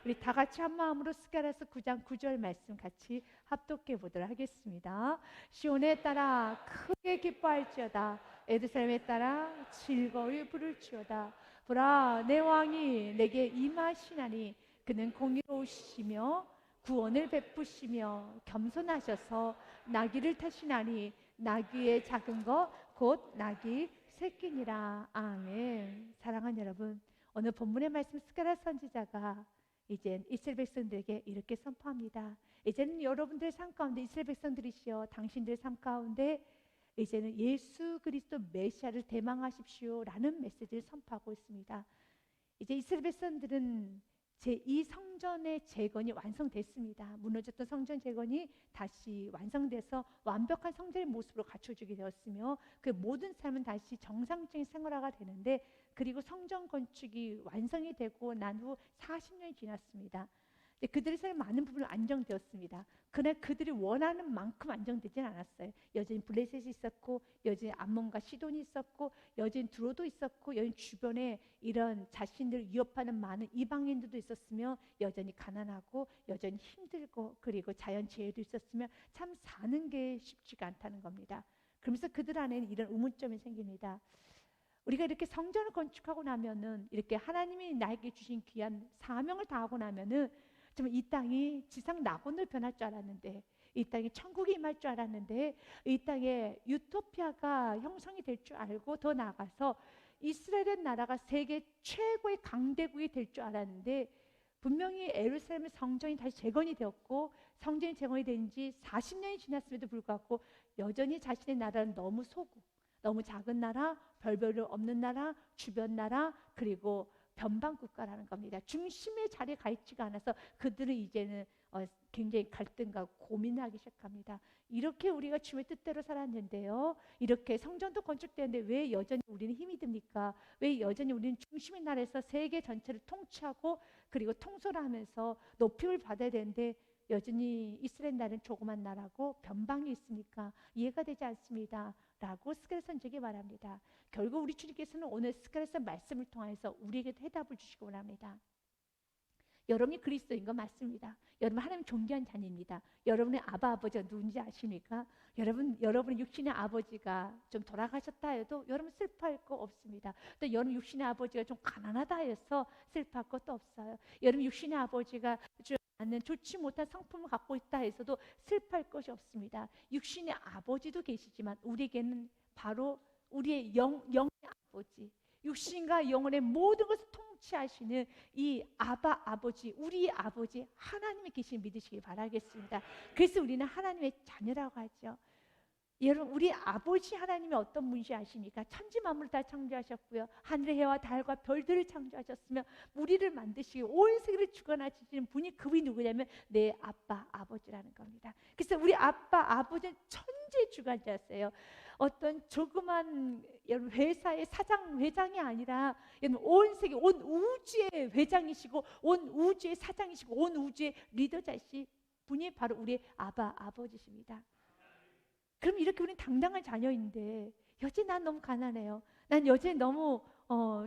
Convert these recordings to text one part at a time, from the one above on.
우리 다 같이 한 마음으로 스가랴서 9장 9절 말씀 같이 합독해 보도록 하겠습니다. 시온에 따라 크게 기뻐할지어다. 예루살렘에 따라 즐거이 부를지어다. 보라, 내 왕이 내게 임하시나니 그는 공의로우시며 구원을 베푸시며 겸손하셔서 나귀를 타시나니 나귀의 작은 것 곧 나귀 새끼니라. 아멘. 사랑하는 여러분, 오늘 본문의 말씀 스가랴 선지자가 이젠 이스라엘 백성들에게 이렇게 선포합니다. 이제는 여러분들 삶 가운데 이스라엘 백성들이시여 당신들 삶 가운데 이제는 예수 그리스도 메시아를 대망하십시오 라는 메시지를 선포하고 있습니다. 이제 이스라엘 백성들은 제2 성전의 재건이 완성됐습니다. 무너졌던 성전 재건이 다시 완성돼서 완벽한 성전의 모습으로 갖춰지게 되었으며 그 모든 삶은 다시 정상적인 생활화가 되는데, 그리고 성전 건축이 완성이 되고 난 후 40년이 지났습니다. 그들의 삶 많은 부분은 안정되었습니다. 그러나 그들이 원하는 만큼 안정되지는 않았어요. 여전히 블레셋이 있었고, 여전히 암몬과 시돈이 있었고, 여전히 두로도 있었고, 여전히 주변에 이런 자신들을 위협하는 많은 이방인들도 있었으며, 여전히 가난하고 여전히 힘들고, 그리고 자연재해도 있었으며 참 사는 게 쉽지가 않다는 겁니다. 그러면서 그들 안에는 이런 의문점이 생깁니다. 우리가 이렇게 성전을 건축하고 나면은, 이렇게 하나님이 나에게 주신 귀한 사명을 다하고 나면은 정말 이 땅이 지상 낙원으로 변할 줄 알았는데, 이 땅에 천국이 임할 줄 알았는데, 이 땅에 유토피아가 형성이 될 줄 알고, 더 나아가서 이스라엘의 나라가 세계 최고의 강대국이 될 줄 알았는데, 분명히 예루살렘의 성전이 다시 재건이 되었고, 성전이 재건이 된 지 40년이 지났음에도 불구하고 여전히 자신의 나라는 너무 소국, 너무 작은 나라, 별별로 없는 나라, 주변 나라, 그리고 변방 국가라는 겁니다. 중심의 자리에 가 있지가 않아서 그들은 이제는 굉장히 갈등과 고민하기 시작합니다. 이렇게 우리가 주의 뜻대로 살았는데요, 이렇게 성전도 건축되는데 왜 여전히 우리는 힘이 듭니까? 왜 여전히 우리는 중심의 나라에서 세계 전체를 통치하고 그리고 통솔을 하면서 높임을 받아야 되는데 여전히 이스라엘 나라는 조그만 나라고 변방이 있으니까 이해가 되지 않습니다 라고 스가랴 선지자에게 말합니다. 결국 우리 주님께서는 오늘 스가랴서 말씀을 통해서 우리에게 해답을 주시기 원합니다. 여러분이 그리스도인 거 맞습니다. 여러분 하나님 존귀한 자녀입니다. 여러분의 아버지가 누군지 아십니까? 여러분의 육신의 아버지가 좀 돌아가셨다 해도 여러분 슬퍼할 거 없습니다. 또 여러분 육신의 아버지가 좀 가난하다 해서 슬퍼할 것도 없어요. 여러분 육신의 아버지가 않는 좋지 못한 성품을 갖고 있다 해서도 슬퍼할 것이 없습니다. 육신의 아버지도 계시지만 우리에게는 바로 우리의 영의 아버지, 육신과 영혼의 모든 것을 통치하시는 이 아버지, 우리의 아버지 하나님이 계신 믿으시기 바라겠습니다. 그래서 우리는 하나님의 자녀라고 하죠. 여러분, 우리 아버지 하나님이 어떤 분이시 아십니까? 천지 만물을 다 창조하셨고요, 하늘의 해와 달과 별들을 창조하셨으며 우리를 만드시고 온 세계를 주관하시는 분이, 그분이 누구냐면 내 아버지라는 겁니다. 그래서 우리 아버지는 천지 주관자세요. 어떤 조그만 회사의 회장이 아니라 온 세계, 온 우주의 회장이시고 온 우주의 사장이시고 온 우주의 리더자이신 분이 바로 우리 아버지십니다. 그럼 이렇게 우리는 당당한 자녀인데 여전히 난 너무 가난해요. 난 여전히 너무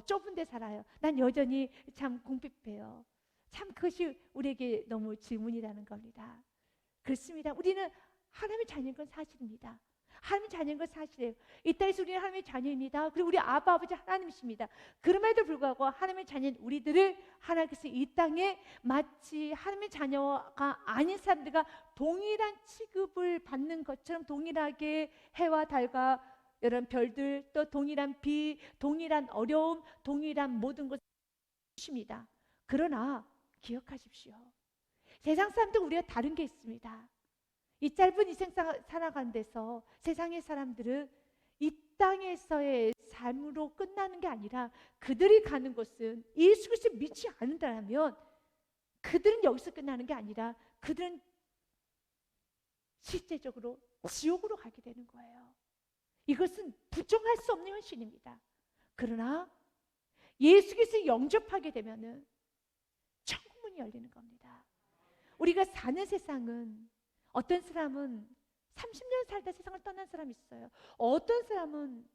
좁은 데 살아요. 난 여전히 참 궁핍해요. 참 그것이 우리에게 너무 질문이라는 겁니다. 그렇습니다. 우리는 하나님의 자녀인 건 사실입니다. 하나님의 자녀인 건 사실이에요. 이 땅에서 우리는 하나님의 자녀입니다. 그리고 우리 아버지 하나님이십니다. 그럼에도 불구하고 하나님의 자녀인 우리들을 하나님께서 이 땅에 마치 하나님의 자녀가 아닌 사람들과 동일한 취급을 받는 것처럼 동일하게 해와 달과 여러 별들, 또 동일한 비, 동일한 어려움, 동일한 모든 것을 주십니다. 그러나 기억하십시오. 세상 사람들 우리가 다른 게 있습니다. 이 짧은 인생 살아가는 데서 세상의 사람들은 이 땅에서의 삶으로 끝나는 게 아니라 그들이 가는 곳은 예수 그리스도를 믿지 않는다면 그들은 여기서 끝나는 게 아니라 그들은 실제적으로 지옥으로 가게 되는 거예요. 이것은 부정할 수 없는 현실입니다. 그러나 예수 그리스도를 영접하게 되면은 천국 문이 열리는 겁니다. 우리가 사는 세상은, 어떤 사람은 30년 살다 세상을 떠난 사람이 있어요. 어떤 사람은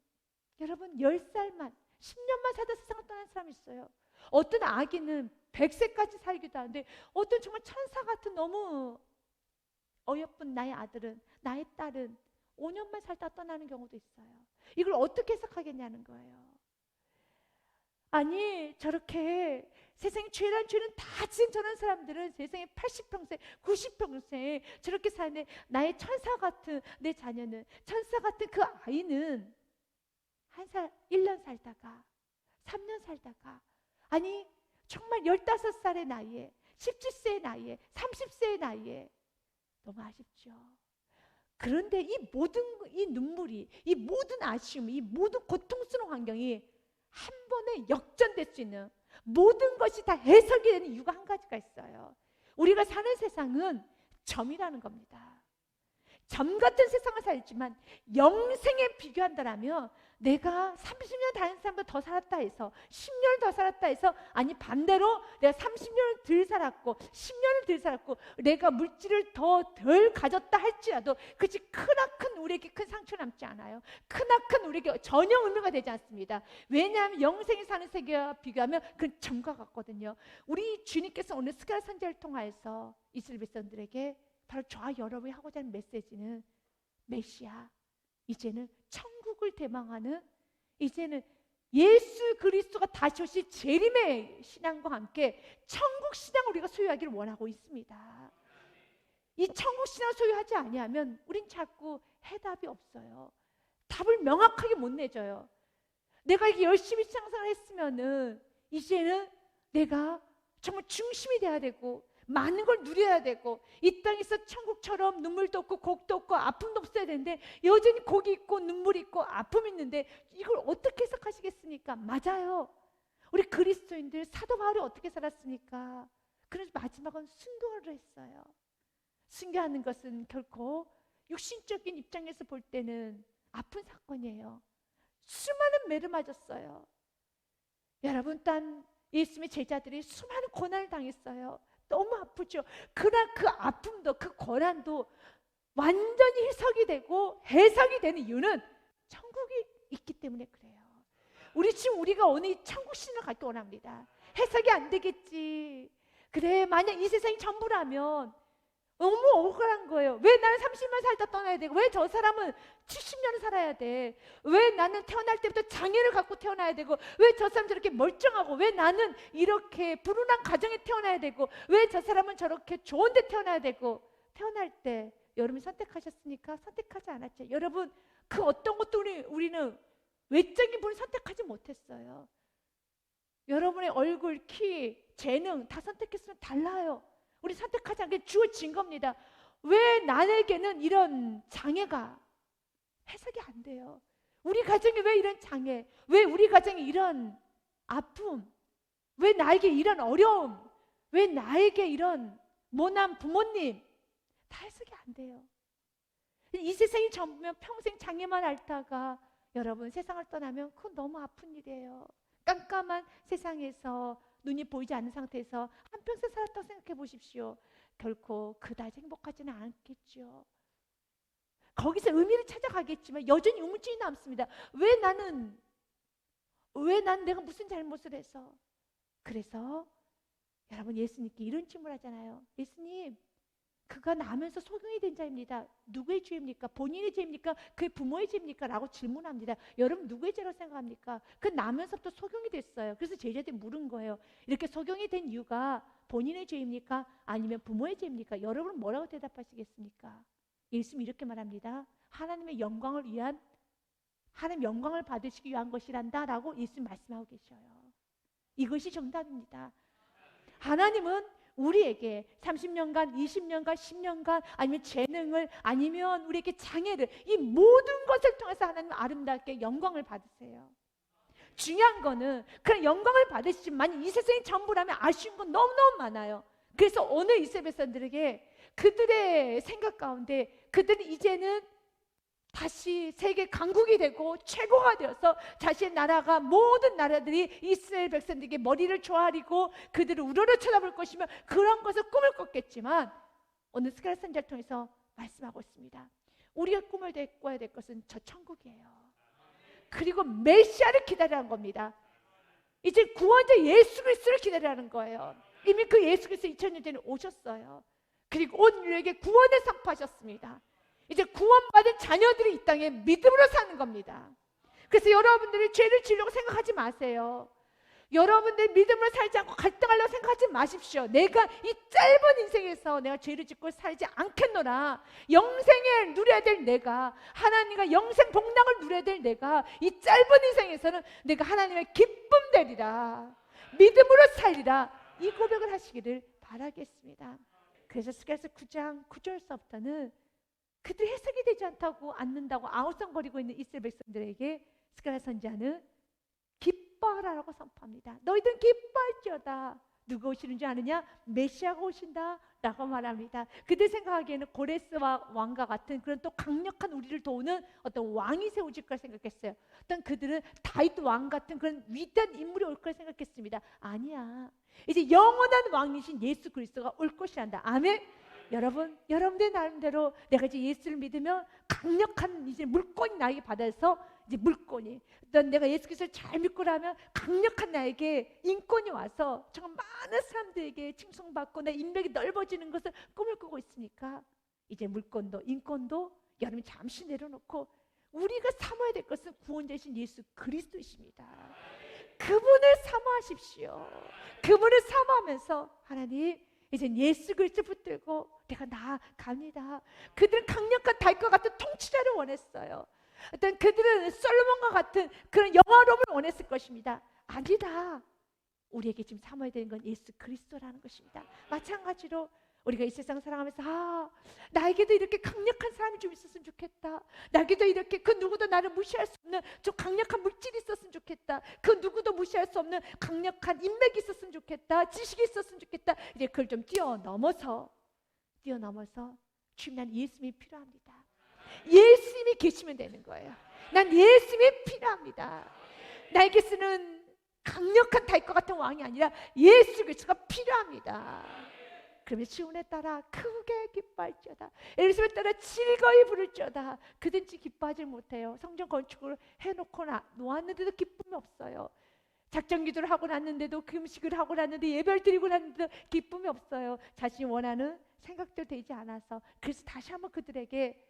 여러분 10살만, 10년만 살다 세상을 떠난 사람이 있어요. 어떤 아기는 100세까지 살기도 하는데 어떤 정말 천사 같은 너무 어여쁜 나의 아들은, 나의 딸은 5년만 살다 떠나는 경우도 있어요. 이걸 어떻게 해석하겠냐는 거예요. 아니 저렇게 세상에 죄란 죄는 다 지은 저런 사람들은 세상에 80평생 90평생 저렇게 사는데 나의 천사 같은 내 자녀는, 천사 같은 그 아이는 1년 살다가 3년 살다가, 아니 정말 15살의 나이에, 17세의 나이에, 30세의 나이에, 너무 아쉽죠. 그런데 이 모든 이 눈물이, 이 모든 아쉬움, 이 모든 고통스러운 환경이 한 번에 역전될 수 있는, 모든 것이 다 해석이 되는 이유가 한 가지가 있어요. 우리가 사는 세상은 점이라는 겁니다. 점 같은 세상을 살지만 영생에 비교한다라면 내가 30년 다른 사람보다 더 살았다 해서 10년을 더 살았다 해서, 아니 반대로 내가 30년을 덜 살았고 10년을 덜 살았고 내가 물질을 더 덜 가졌다 할지라도 그것이 크나큰 우리에게 큰 상처 남지 않아요. 크나큰 우리에게 전혀 의미가 되지 않습니다. 왜냐하면 영생에 사는 세계와 비교하면 그건 점과 같거든요. 우리 주님께서 오늘 스가랴 선지자를 통하여서 이스라엘 백성들에게 바로 저와 여러분이 하고자 하는 메시지는, 메시아, 이제는 천국을 대망하는, 이제는 예수 그리스도가 다시 오실 재림의 신앙과 함께 천국 신앙을 우리가 소유하기를 원하고 있습니다. 이 천국 신앙을 소유하지 아니하면 우린 자꾸 해답이 없어요. 답을 명확하게 못 내줘요. 내가 이렇게 열심히 신앙생활을 했으면은 이제는 내가 정말 중심이 돼야 되고 많은 걸 누려야 되고 이 땅에서 천국처럼 눈물도 없고 곡도 없고 아픔도 없어야 되는데 여전히 곡이 있고 눈물이 있고 아픔이 있는데 이걸 어떻게 해석하시겠습니까? 맞아요. 우리 그리스도인들 사도 바울이 어떻게 살았습니까? 그래서 마지막은 순교를 했어요. 순교하는 것은 결코 육신적인 입장에서 볼 때는 아픈 사건이에요. 수많은 매를 맞았어요. 여러분, 딴 예수님의 제자들이 수많은 고난을 당했어요. 너무 아프죠. 그러나 그 아픔도 그 고난도 완전히 해석이 되고 해석이 되는 이유는 천국이 있기 때문에 그래요. 우리가 오늘 이 천국 신을 갖기 원합니다. 해석이 안 되겠지. 그래, 만약 이 세상이 전부라면 너무 억울한 거예요. 왜 나는 30년 살다 떠나야 되고, 왜 저 사람은 70년을 살아야 돼? 왜 나는 태어날 때부터 장애를 갖고 태어나야 되고, 왜 저 사람 저렇게 멀쩡하고, 왜 나는 이렇게 불운한 가정에 태어나야 되고, 왜 저 사람은 저렇게 좋은 데 태어나야 되고. 태어날 때 여러분이 선택하셨습니까? 선택하지 않았죠. 여러분, 그 어떤 것도 우리는 외적인 분을 선택하지 못했어요. 여러분의 얼굴, 키, 재능 다 선택했으면 달라요. 우리 선택하지 않게 주어진 겁니다. 왜 나에게는 이런 장애가 해석이 안 돼요? 우리 가정에 왜 이런 장애? 왜 우리 가정에 이런 아픔? 왜 나에게 이런 어려움? 왜 나에게 이런 모난 부모님? 다 해석이 안 돼요. 이 세상이 전부면 평생 장애만 앓다가 여러분 세상을 떠나면 그건 너무 아픈 일이에요. 깜깜한 세상에서 눈이 보이지 않는 상태에서 한평생 살았다고 생각해 보십시오. 결코 그다지 행복하지는 않겠죠. 거기서 의미를 찾아가겠지만 여전히 우물증이 남습니다. 왜 나는 내가 무슨 잘못을 해서. 그래서 여러분, 예수님께 이런 질문을 하잖아요. 예수님, 그가 나면서 소경이 된 자입니다. 누구의 죄입니까? 본인의 죄입니까? 그의 부모의 죄입니까? 라고 질문합니다. 여러분, 누구의 죄라고 생각합니까? 그 나면서부터 소경이 됐어요. 그래서 제자들이 물은 거예요. 이렇게 소경이 된 이유가 본인의 죄입니까? 아니면 부모의 죄입니까? 여러분은 뭐라고 대답하시겠습니까? 예수님이 이렇게 말합니다. 하나님의 영광을 위한, 하나님 영광을 받으시기 위한 것이란다 라고 예수님 말씀하고 계셔요. 이것이 정답입니다. 하나님은 우리에게 30년간, 20년간, 10년간, 아니면 재능을, 아니면 우리에게 장애를, 이 모든 것을 통해서 하나님 아름답게 영광을 받으세요. 중요한 거는 그런 영광을 받으시지만 이 세상이 전부라면 아쉬운 건 너무너무 많아요. 그래서 오늘 이스라엘 백성들에게 그들의 생각 가운데 그들은 이제는 다시 세계 강국이 되고 최고가 되어서 자신의 나라가 모든 나라들이 이스라엘 백성들에게 머리를 조아리고 그들을 우러러 쳐다볼 것이며 그런 것을 꿈을 꿨겠지만 오늘 스가랴 선지자를 통해서 말씀하고 있습니다. 우리가 꿈을 꿔야 될 것은 저 천국이에요. 그리고 메시아를 기다리는 겁니다. 이제 구원자 예수 그리스도를 기다리라는 거예요. 이미 그 예수 그리스도 2000년 전에 오셨어요. 그리고 온 인류에게 구원을 선포하셨습니다. 이제 구원받은 자녀들이 이 땅에 믿음으로 사는 겁니다. 그래서 여러분들이 죄를 지으려고 생각하지 마세요. 여러분들 믿음으로 살지 않고 갈등하려고 생각하지 마십시오. 내가 이 짧은 인생에서 내가 죄를 짓고 살지 않겠노라. 영생을 누려야 될 내가, 하나님과 영생 복락을 누려야 될 내가, 이 짧은 인생에서는 내가 하나님의 기쁨 되리라, 믿음으로 살리라, 이 고백을 하시기를 바라겠습니다. 그래서 스가랴서 9장 9절서부터는 그들이 해석이 되지 않다고 않는다고 아우성거리고 있는 이스라엘 백성들에게 스가랴 선지자는 기뻐하라라고 선포합니다. 너희들은 기뻐할지어다. 누가 오시는 줄 아느냐? 메시아가 오신다 라고 말합니다. 그들 생각하기에는 고레스와 왕과 같은 그런 또 강력한 우리를 도우는 어떤 왕이 세워질 걸 생각했어요. 어떤 그들은 다윗 왕 같은 그런 위대한 인물이 올 걸 생각했습니다. 아니야, 이제 영원한 왕이신 예수 그리스도가 올 것이란다. 아멘. 여러분, 여러분들 나름대로 내가 이제 예수를 믿으면 강력한 이제 물권이 나에게 받아서 이제 물권이, 또 내가 예수 그리스도를 잘 믿고 나면 강력한 나에게 인권이 와서 정말 많은 사람들에게 칭송받고 내 인맥이 넓어지는 것을 꿈을 꾸고 있으니까 이제 물권도 인권도 여러분 잠시 내려놓고 우리가 사모해야 될 것은 구원자이신 예수 그리스도이십니다. 그분을 사모하십시오. 그분을 사모하면서 하나님, 이제 예수 그리스도 붙들고 내가 나아갑니다. 그들은 강력한 다윗과 같은 통치자를 원했어요. 어떤 그들은 솔로몬과 같은 그런 영화로움을 원했을 것입니다. 아니다. 우리에게 지금 삼아야 되는 건 예수 그리스도라는 것입니다. 마찬가지로 우리가 이 세상 살아가면서 나에게도 이렇게 강력한 사람이 좀 있었으면 좋겠다. 나에게도 이렇게 그 누구도 나를 무시할 수 없는 좀 강력한 물질이 있었으면 좋겠다. 그 누구도 무시할 수 없는 강력한 인맥이 있었으면 좋겠다. 지식이 있었으면 좋겠다. 이제 그걸 좀 뛰어넘어서 주님, 난 예수님이 필요합니다. 예수님이 계시면 되는 거예요. 난 예수님이 필요합니다. 나에게서는 강력한 다윗과 같은 왕이 아니라 예수 그리스도가 필요합니다. 그러면 시온에 따라 크게 기뻐할지어다, 예루살렘에 따라 즐거이 부를지어다. 그든지 기뻐하지 못해요. 성전 건축을 해놓고 놓았는데도 기쁨이 없어요. 작정 기도를 하고 났는데도, 금식을 하고 났는데, 예배를 드리고 났는데도 기쁨이 없어요. 자신이 원하는 생각대로 되지 않아서. 그래서 다시 한번 그들에게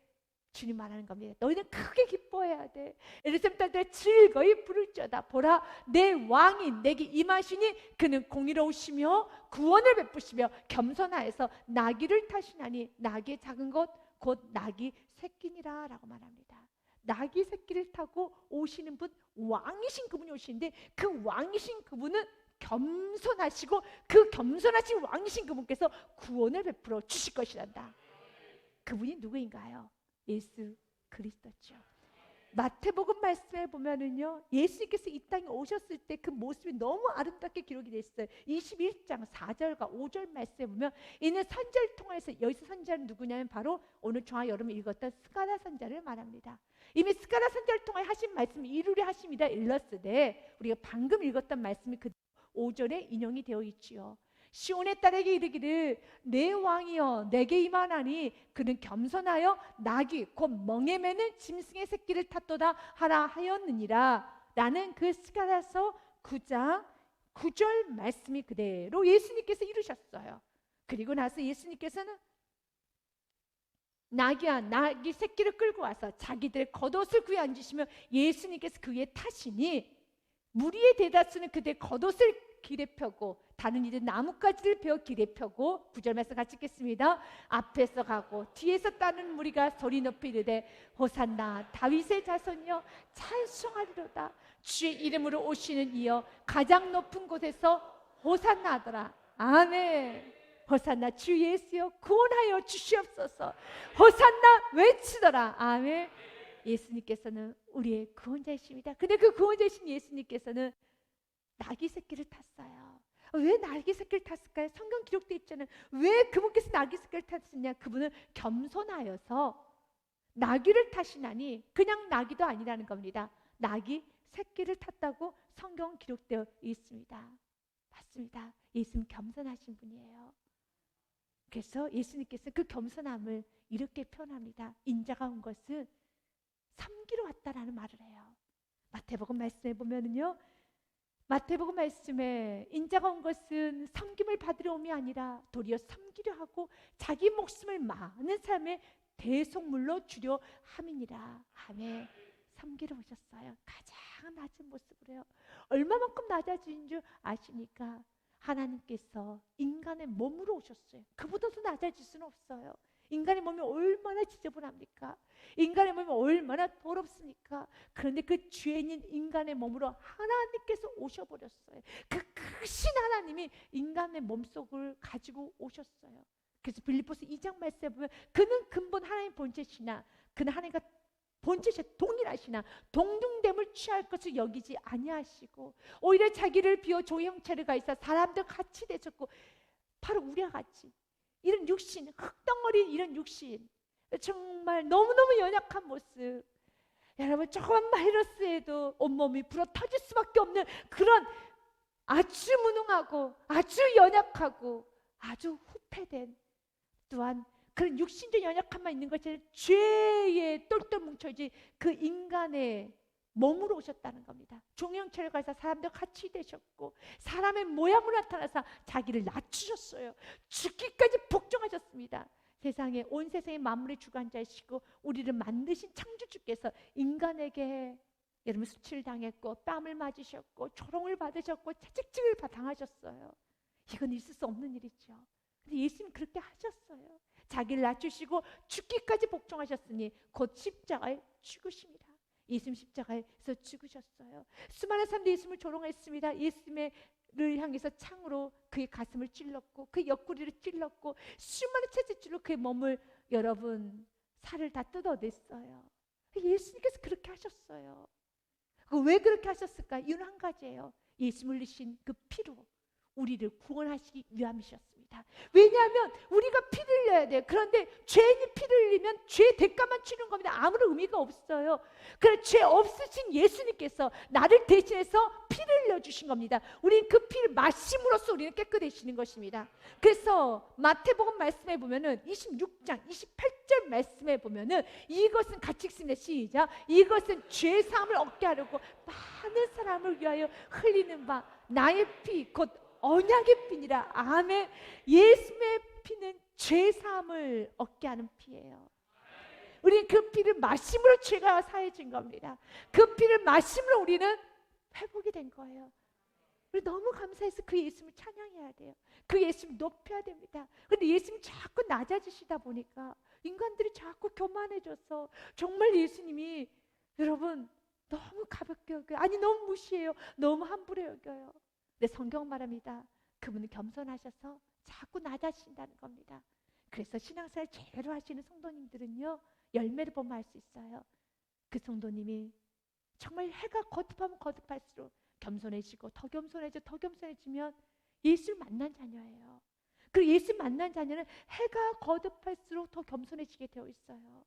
주님 말하는 겁니다. 너희는 크게 기뻐해야 돼. 예루살렘 딸들아 즐거이 부를지어다. 보라, 내 왕이 내게 임하시니 그는 공의로우시며 구원을 베푸시며 겸손하여서 나귀를 타시나니 나귀의 작은 것 곧 나귀 새끼니라 라고 말합니다. 나귀 새끼를 타고 오시는 분, 왕이신 그분이 오시는데 그 왕이신 그분은 겸손하시고 그 겸손하신 왕이신 그분께서 구원을 베풀어 주실 것이란다. 그분이 누구인가요? 예수 그리스도죠. 마태복음 말씀에 보면은요, 예수님께서 이 땅에 오셨을 때 그 모습이 너무 아름답게 기록이 되어 있어요. 21장 4절과 5절 말씀에 보면 이는 선지자를 통해서, 여기서 선지자는 누구냐면 바로 오늘 저와 여러분이 읽었던 스가랴 선지자를 말합니다. 이미 스가랴 선지자를 통해 하신 말씀이 이루려 하심이라 일렀으되 우리가 방금 읽었던 말씀이 그 5절에 인용이 되어 있지요. 시온의 딸에게 이르기를 내 왕이여 내게 임하나니 그는 겸손하여 나귀 곧 멍에 매는 짐승의 새끼를 탔도다 하라 하였느니라 라는 그 스가랴서 9장 9절 말씀이 그대로 예수님께서 이루셨어요. 그리고 나서 예수님께서는 나귀 새끼를 끌고 와서 자기들의 겉옷을 구해 앉으시며 예수님께서 그 위에 타시니 무리의 대다수는 그들의 겉옷을 길에 펴고 다른 이들 나뭇가지를 베어 길에 펴고, 9절 말씀 같이 읽겠습니다. 앞에서 가고 뒤에서 따르는 무리가 소리 높이 이르되 호산나 다윗의 자손이여 찬송하리로다. 주의 이름으로 오시는 이여 가장 높은 곳에서 호산나 하더라. 아멘. 호산나 주 예수여 구원하여 주시옵소서. 호산나 외치더라. 아멘. 예수님께서는 우리의 구원자이십니다. 근데 그 구원자이신 예수님께서는 나귀 새끼를 탔어요. 왜 나귀 새끼를 탔을까요? 성경 기록되어 있잖아요. 왜 그분께서 나귀 새끼를 탔느냐? 그분은 겸손하여서 나귀를 타시나니 그냥 나귀도 아니라는 겁니다. 나귀 새끼를 탔다고 성경 기록되어 있습니다. 맞습니다. 예수님 겸손하신 분이에요. 그래서 예수님께서 그 겸손함을 이렇게 표현합니다. 인자가 온 것은 섬기러 왔다라는 말을 해요. 마태복음 말씀에 보면은요, 마태복음 말씀에 인자가 온 것은 섬김을 받으려 옴이 아니라 도리어 섬기려 하고 자기 목숨을 많은 삶의 대속물로 주려 함이니라. 아멘. 섬기러 오셨어요. 가장 낮은 모습으로요. 얼마만큼 낮아진 줄 아십니까? 하나님께서 인간의 몸으로 오셨어요. 그보다 더 낮아질 수는 없어요. 인간의 몸이 얼마나 지저분합니까? 인간의 몸이 얼마나 더럽습니까? 그런데 그 죄인인 인간의 몸으로 하나님께서 오셔버렸어요. 그 크신 하나님이 인간의 몸속을 가지고 오셨어요. 그래서 빌립보서 2장 말씀에 보면 그는 근본 하나님 본체시나 그는 하나님과 본체시 동일하시나 동등됨을 취할 것을 여기지 아니하시고 오히려 자기를 비워 종의 형체를 가지사 사람들 같이 되셨고 바로 우리와 같이 이런 육신, 흙덩어리 이런 육신, 정말 너무너무 연약한 모습. 여러분 조그만 바이러스에도 온몸이 불어 터질 수밖에 없는 그런 아주 무능하고 아주 연약하고 아주 후패된, 또한 그런 육신적 연약함만 있는 것이 아니라 죄에 똘똘 뭉쳐진 그 인간의 몸으로 오셨다는 겁니다. 종형체를 가서 사람들 같이 되셨고 사람의 모양으로 나타나서 자기를 낮추셨어요. 죽기까지 복종하셨습니다. 세상에 온 세상의 만물의 주관자이시고 우리를 만드신 창조주께서 인간에게 여러분 수치를 당했고 뺨을 맞으셨고 조롱을 받으셨고 채찍질을 당하셨어요. 이건 있을 수 없는 일이죠. 근데 예수님 그렇게 하셨어요. 자기를 낮추시고 죽기까지 복종하셨으니 곧 십자가에 죽으십니다. 예수님 십자가에서 죽으셨어요. 수많은 사람들이 예수님을 조롱했습니다. 예수님을 향해서 창으로 그의 가슴을 찔렀고 그의 옆구리를 찔렀고 수많은 채찍질로 그의 몸을 여러분 살을 다 뜯어냈어요. 예수님께서 그렇게 하셨어요. 왜 그렇게 하셨을까? 이유는 한 가지예요. 예수님을 흘리신 그 피로 우리를 구원하시기 위함이셨습니다. 왜냐하면 우리가 피를 흘려야 돼요. 그런데 죄인이 피를 흘리면 죄 대가만 치는 겁니다. 아무런 의미가 없어요. 그래 죄 없으신 예수님께서 나를 대신해서 피를 흘려주신 겁니다. 우리는 그 피를 마심으로써 우리는 깨끗해지는 것입니다. 그래서 마태복음 말씀에 보면은 26장 28절 말씀에 보면은 이것은 같이 읽습니다. 시작. 이것은 죄 사함을 얻게 하려고 많은 사람을 위하여 흘리는 바 나의 피 곧 언약의 피니라. 아멘. 예수의 피는 죄 사함을 얻게 하는 피예요. 우리는 그 피를 마심으로 죄가 사해진 겁니다. 그 피를 마심으로 우리는 회복이 된 거예요. 우리 너무 감사해서 그 예수님을 찬양해야 돼요. 그 예수님 높여야 됩니다. 그런데 예수님이 자꾸 낮아지시다 보니까 인간들이 자꾸 교만해져서 정말 예수님이 여러분 너무 가볍게 여겨요. 아니 너무 무시해요. 너무 함부로 여겨요. 근데 성경 말합니다. 그분은 겸손하셔서 자꾸 낮아지신다는 겁니다. 그래서 신앙생활 제대로 하시는 성도님들은요 열매를 보면 알 수 있어요. 그 성도님이 정말 해가 거듭하면 거듭할수록 겸손해지고 더 겸손해지고 더 겸손해지면 예수를 만난 자녀예요. 그리고 예수 만난 자녀는 해가 거듭할수록 더 겸손해지게 되어 있어요.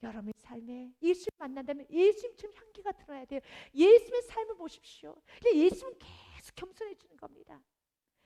여러분의 삶에 예수를 만난다면 예수님처럼 향기가 드러나야 돼요. 예수님의 삶을 보십시오. 예수님은 계속 겸손해지는 겁니다.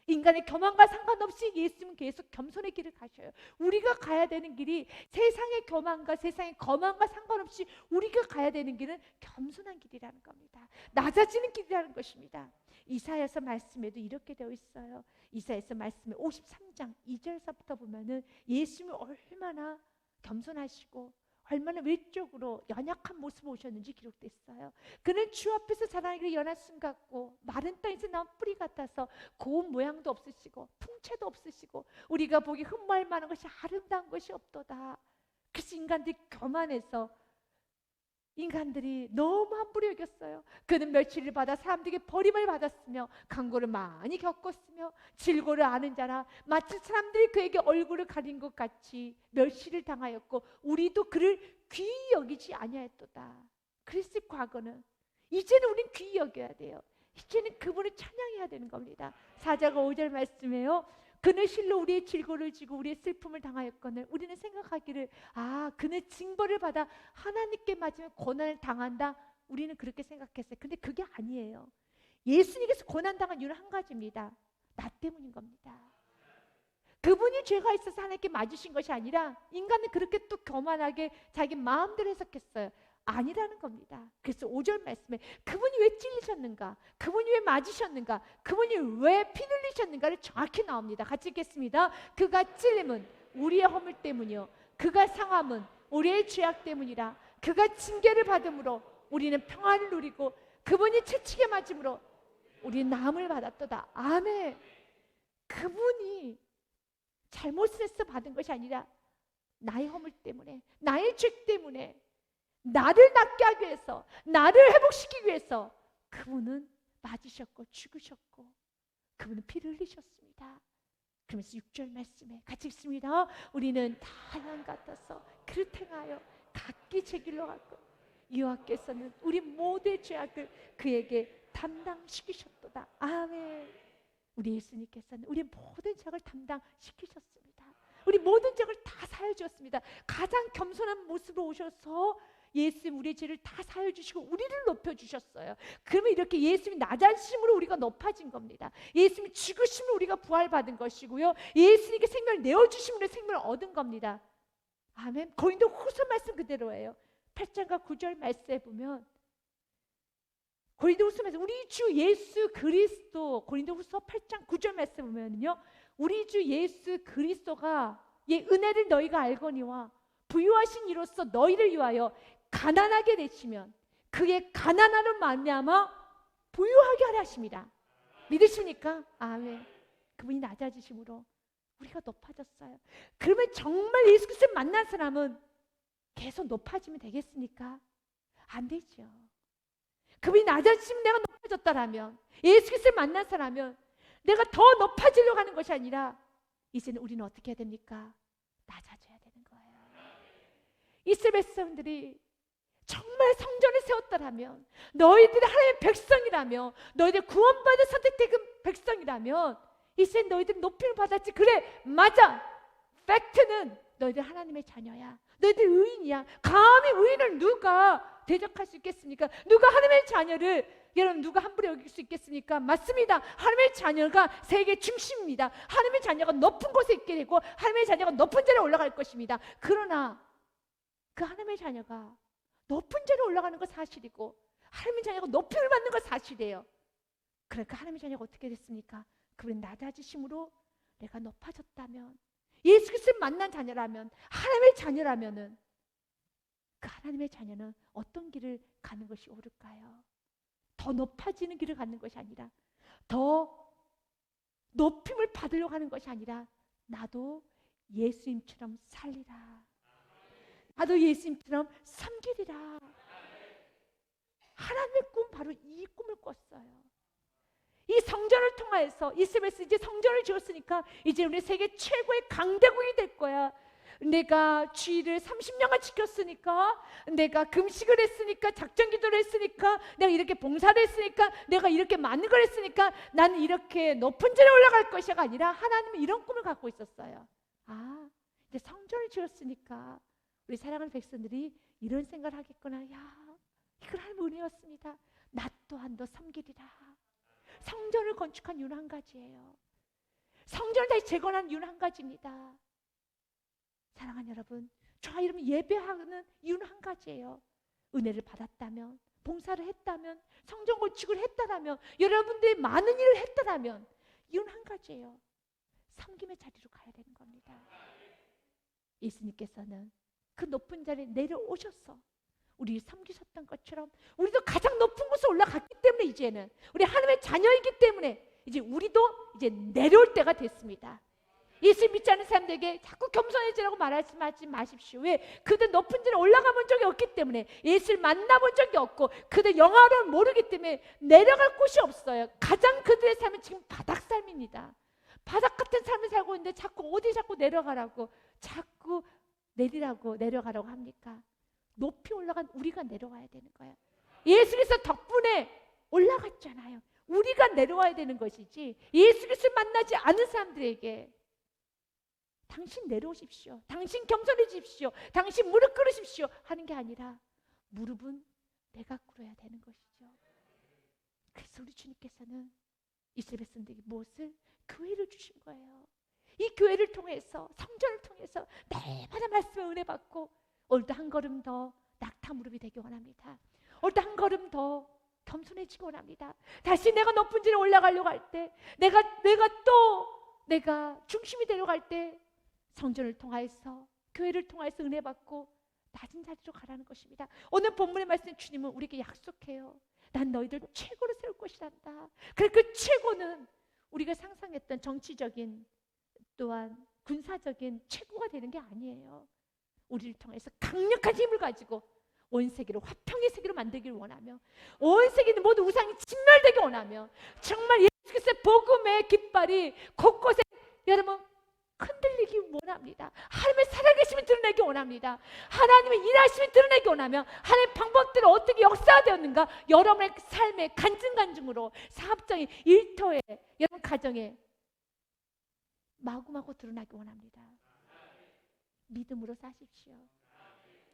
인간의 교만과 상관없이 예수님은 계속 겸손의 길을 가셔요. 우리가 가야 되는 길이 세상의 교만과 세상의 거만과 상관없이 우리가 가야 되는 길은 겸손한 길이라는 겁니다. 낮아지는 길이라는 것입니다. 이사야서 말씀에도 이렇게 되어 있어요. 이사야서 말씀에 53장 2절서부터 보면은 예수님이 얼마나 겸손하시고 얼마나 외적으로 연약한 모습을 오셨는지 기록됐어요. 그는 주 앞에서 자라나기를 연한 순 같고 마른 땅에서 나온 뿌리 같아서 고운 모양도 없으시고 풍채도 없으시고 우리가 보기 흠모할 만한 것이 아름다운 것이 없도다. 그래서 인간들이 교만해서 인간들이 너무 함부로 여겼어요. 그는 멸치를 받아 사람들에게 버림을 받았으며 강고를 많이 겪었으며 질고를 아는 자라 마치 사람들이 그에게 얼굴을 가린 것 같이 멸시를 당하였고 우리도 그를 귀히 여기지 아니하였도다. 그랬을 과거는 이제는 우린 귀히 여겨야 돼요. 이제는 그분을 찬양해야 되는 겁니다. 4장 5절 말씀에요. 그는 실로 우리의 질고를 지고 우리의 슬픔을 당하였거늘 우리는 생각하기를 그는 징벌을 받아 하나님께 맞으면 고난을 당한다. 우리는 그렇게 생각했어요. 근데 그게 아니에요. 예수님께서 고난당한 이유는 한 가지입니다. 나 때문인 겁니다. 그분이 죄가 있어서 하나님께 맞으신 것이 아니라 인간은 그렇게 또 교만하게 자기 마음대로 해석했어요. 아니라는 겁니다. 그래서 5절 말씀에 그분이 왜 찔리셨는가, 그분이 왜 맞으셨는가, 그분이 왜 피 흘리셨는가를 정확히 나옵니다. 같이 읽겠습니다. 그가 찔림은 우리의 허물 때문이요, 그가 상함은 우리의 죄악 때문이라. 그가 징계를 받음으로 우리는 평안을 누리고 그분이 채찍에 맞음으로 우리는 나음을 받았도다. 아멘. 그분이 잘못을 해서 받은 것이 아니라 나의 허물 때문에, 나의 죄 때문에, 나를 낫게 하기 위해서, 나를 회복시키기 위해서 그분은 맞으셨고 죽으셨고 그분은 피를 흘리셨습니다. 그러면서 6절 말씀에 같이 읽습니다. 우리는 다 하나님 같아서 그릇 행하여 각기 제 길로 갔고 여호와께서는 우리 모두의 죄악을 그에게 담당시키셨도다. 아멘. 우리 예수님께서는 우리 모든 죄악을 담당시키셨습니다. 우리 모든 죄악을 다 사해 주었습니다. 가장 겸손한 모습으로 오셔서 예수님 우리의 죄를 다 사해 주시고 우리를 높여 주셨어요. 그러면 이렇게 예수님이 낮아지심으로 우리가 높아진 겁니다. 예수님이 죽으심으로 우리가 부활받은 것이고요, 예수님께 생명을 내어 주심으로 생명을 얻은 겁니다. 아멘. 고린도후서 말씀 그대로예요. 8장과 9절 말씀에 보면 고린도후서 말씀, 우리 주 예수 그리스도, 고린도후서 8장 9절 말씀 보면요, 우리 주 예수 그리스도가 은혜를 너희가 알거니와 부유하신 이로써 너희를 위하여 가난하게 되시면 그의 가난함으로 말미암아 부유하게 하려 하십니다. 믿으십니까? 아멘. 그분이 낮아지심으로 우리가 높아졌어요. 그러면 정말 예수 그리스도를 만난 사람은 계속 높아지면 되겠습니까? 안 되죠. 그분이 낮아지면 내가 높아졌다라면, 예수 그리스도를 만난 사람은 내가 더 높아지려고 하는 것이 아니라 이제는 우리는 어떻게 해야 됩니까? 낮아져야 되는 거예요. 이스라엘 백성들이 정말 성전을 세웠다라면, 너희들이 하나님의 백성이라면, 너희들 구원받은 선택된 백성이라면 이제 너희들 높임을 받았지. 그래, 맞아. 팩트는 너희들 하나님의 자녀야. 너희들 의인이야. 감히 의인을 누가 대적할 수 있겠습니까? 누가 하나님의 자녀를, 여러분, 누가 함부로 여길 수 있겠습니까? 맞습니다. 하나님의 자녀가 세계 중심입니다. 하나님의 자녀가 높은 곳에 있게 되고 하나님의 자녀가 높은 자리에 올라갈 것입니다. 그러나 그 하나님의 자녀가 높은 자리에 올라가는 건 사실이고 하나님의 자녀가 높임을 받는 건 사실이에요. 그러니까 하나님의 자녀가 어떻게 됐습니까? 그분이 낮아지심으로 내가 높아졌다면, 예수 그리스도를 만난 자녀라면, 하나님의 자녀라면은 그 하나님의 자녀는 어떤 길을 가는 것이 옳을까요? 더 높아지는 길을 가는 것이 아니라, 더 높임을 받으려고 하는 것이 아니라, 나도 예수님처럼 살리라, 나도 예수님처럼 섬기리라. 하나님의 꿈, 바로 이 꿈을 꿨어요. 이 성전을 통해서 이스라엘에서 이제 성전을 지었으니까 이제 우리 세계 최고의 강대국이 될 거야. 내가 주의를 30년간 지켰으니까, 내가 금식을 했으니까, 작전기도를 했으니까, 내가 이렇게 봉사를 했으니까, 내가 이렇게 많은 걸 했으니까 나는 이렇게 높은 자리에 올라갈 것이가 아니라, 하나님은 이런 꿈을 갖고 있었어요. 아, 이제 성전을 지었으니까 우리 사랑하는 백성들이 이런 생각을 하겠구나. 야, 이걸 하나님의 은혜였습니다. 나 또한 너 섬기리라. 성전을 건축한 이유는 한 가지예요. 성전을 다시 재건한 이유는 한 가지입니다. 사랑하는 여러분, 저와 여러분 예배하는 이유는 한 가지예요. 은혜를 받았다면, 봉사를 했다면, 성전 건축을 했다라면, 여러분들이 많은 일을 했다라면 이유는 한 가지예요. 섬김의 자리로 가야 되는 겁니다. 예수님께서는 그 높은 자리에 내려오셔서 우리 섬기셨던 것처럼 우리도 가장 높은 곳에 올라갔기 때문에, 이제는 우리 하나님의 자녀이기 때문에 이제 우리도 이제 내려올 때가 됐습니다. 예수 믿지 않는 사람들에게 자꾸 겸손해지라고 말하지 마십시오. 왜? 그들 높은 자리에 올라가 본 적이 없기 때문에, 예수를 만나본 적이 없고 그들 영화를 모르기 때문에 내려갈 곳이 없어요. 가장 그들의 삶은 지금 바닥 삶입니다. 바닥 같은 삶을 살고 있는데 자꾸 어디 자꾸 내려가라고, 자꾸 내리라고, 내려가라고 합니까? 높이 올라간 우리가 내려와야 되는 거예요. 예수께서 덕분에 올라갔잖아요. 우리가 내려와야 되는 것이지, 예수 그리스도를 만나지 않은 사람들에게 당신 내려오십시오, 당신 겸손해지십시오, 당신 무릎 꿇으십시오 하는 게 아니라, 무릎은 내가 꿇어야 되는 것이죠. 그래서 우리 주님께서는 이스라엘 백성들에게 무엇을? 교회를 주신 거예요. 이 교회를 통해서, 성전을 통해서 날마다 말씀의 은혜 받고 오늘도 한 걸음 더 다 무릎이 되기 원합니다. 오늘 한 걸음 더 겸손해지기 원합니다. 다시 내가 높은 지에 올라가려고 할 때, 내가 중심이 되려고 할 때 성전을 통하여서, 교회를 통하여서 은혜 받고 낮은 자리로 가라는 것입니다. 오늘 본문의 말씀 주님은 우리에게 약속해요. 난 너희들 최고로 세울 것이란다. 그래, 그 최고는 우리가 상상했던 정치적인 또한 군사적인 최고가 되는 게 아니에요. 우리를 통해서 강력한 힘을 가지고 온 세계를 화평의 세계로 만들기를 원하며, 온 세계는 모두 우상이 진멸되기 원하며, 정말 예수 그리스도의 복음의 깃발이 곳곳에 여러분 흔들리기 원합니다. 하나님의 살아계심을 드러내기 원합니다. 하나님의 일하심을 드러내기 원하며, 하나님의 방법대로 어떻게 역사되었는가 여러분의 삶의 간증간증으로, 사업장의 일터에, 여러분 가정에 마구마구 드러나기 원합니다. 믿음으로 사십시오.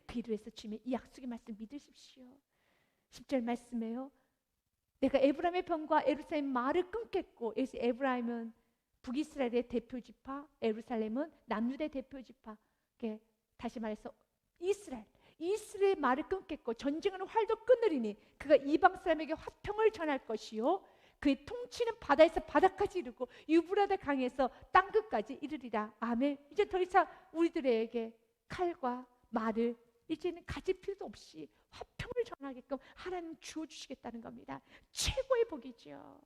기도해서 주님의 이 약속의 말씀 믿으십시오. 10절 말씀에요. 내가 에브라임의 병과 예루살렘 말을 끊겠고, 에브라임은 북이스라엘의 대표 지파, 예루살렘은 남유다의 대표 지파. 다시 말해서 이스라엘의 말을 끊겠고 전쟁하는 활도 끊으리니 그가 이방 사람에게 화평을 전할 것이요, 그의 통치는 바다에서 바다까지 이르고 유브라데 강에서 땅끝까지 이르리라. 아멘. 이제 더 이상 우리들에게 칼과 말을 이제는 가질 필요도 없이 화평을 전하게끔 하나님 주어주시겠다는 겁니다. 최고의 복이죠.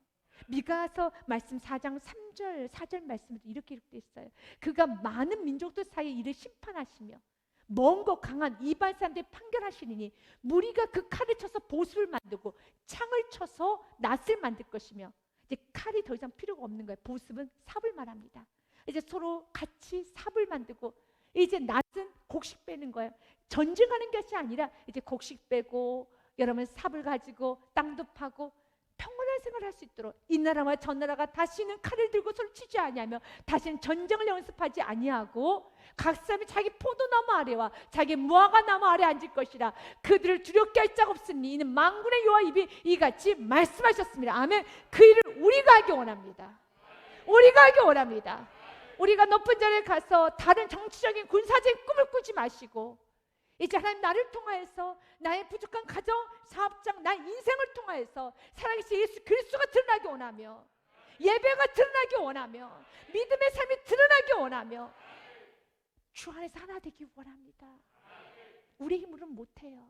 미가서 말씀 4장 3절 4절 말씀에도 이렇게 기록되어 있어요. 그가 많은 민족들 사이에 이를 심판하시며 먼고 강한 이방 사람들이 판결하시니 무리가 그 칼을 쳐서 보습을 만들고 창을 쳐서 낫을 만들 것이며, 이제 칼이 더 이상 필요가 없는 거예요. 보습은 삽을 말합니다. 이제 서로 같이 삽을 만들고, 이제 낫은 곡식 빼는 거예요. 전쟁하는 것이 아니라 이제 곡식 빼고 여러분 삽을 가지고 땅도 파고 평온한 생활을 할 수 있도록, 이 나라와 저 나라가 다시는 칼을 들고 서로 치지 아니하며 다시는 전쟁을 연습하지 아니하고 각 사람이 자기 포도나무 아래와 자기 무화과 나무 아래 앉을 것이라. 그들을 두렵게 할 자가 없으니 이는 만군의 여호와 입이 이같이 말씀하셨습니다. 아멘. 그 일을 우리가 하기 원합니다. 우리가 하기 원합니다. 우리가 높은 자리에 가서 다른 정치적인 군사적인 꿈을 꾸지 마시고, 이제 하나님 나를 통하여서 나의 부족한 가정, 사업장, 나의 인생을 통하여서 살아계신 예수 그리스도가 드러나기 원하며, 예배가 드러나기 원하며, 믿음의 삶이 드러나기 원하며, 주 안에서 하나 되기 원합니다. 우리 힘으로는 못해요.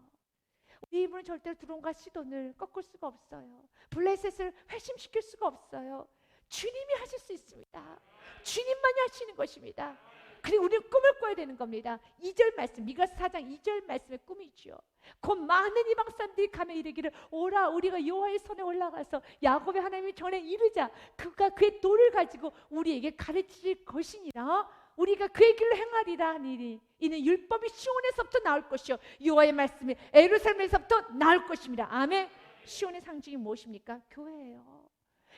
우리 힘으로는 절대로 드론과 시돈을 꺾을 수가 없어요. 블레셋을 회심시킬 수가 없어요. 주님이 하실 수 있습니다. 주님만이 하시는 것입니다. 그리고 우리는 꿈을 꿔야 되는 겁니다. 2절 말씀, 미가서 4장 2절 말씀의 꿈이죠. 곧 많은 이방 사람들이 가며 이르기를 오라, 우리가 여호와의 손에 올라가서 야곱의 하나님의 전에 이르자. 그가 그의 돌을 가지고 우리에게 가르칠 것이니라. 우리가 그의 길로 행하리라 하니니 이는 율법이 시온에서부터 나올 것이요 여호와의 말씀이 예루살렘에서부터 나올 것입니다. 아멘. 시온의 상징이 무엇입니까? 교회예요.